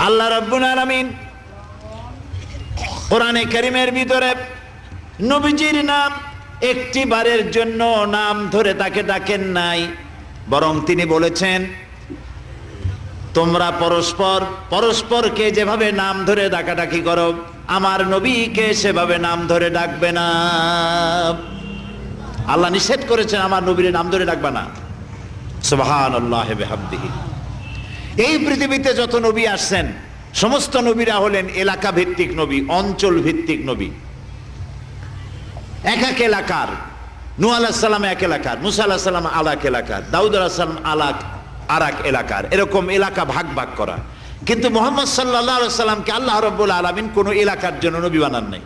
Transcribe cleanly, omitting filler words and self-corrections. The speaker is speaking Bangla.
আল্লাহ রাব্বুল আলামিন কোরআনে কারীমের ভিতরে নবীজির নাম একটি বারের জন্য নাম ধরে তাকে ডাকেন নাই, বরং তিনি বলেছেন তোমরা পরস্পর পরস্পরকে যেভাবে নাম ধরে ডাকাডাকি করো আমার নবীকে সেভাবে নাম ধরে ডাকবে না। আল্লাহ নিষেধ করেছেন আমার নবীর নাম ধরে ডাকবে না। সুবহানাল্লাহি ওয়া বিহামদিহি। এই পৃথিবীতে যত নবী আসছেন সমস্ত নবীরা হলেন এলাকা ভিত্তিক নবী, অঞ্চল ভিত্তিক নবী। এক এক এলাকার, নূহ আলাইহিস সালাম এক এলাকার, মুসা আলাইহিস সালাম আলাক এলাকার, দাউদ আলাইহিস সালাম আলাক আরেক এলাকার, এরকম এলাকা ভাগ ভাগ করা। কিন্তু মুহাম্মদ সাল্লাল্লাহু আলাইহি ওয়াসাল্লামকে আল্লাহ রাব্বুল আলামিন কোন এলাকার জন্য নবী বানান নাই।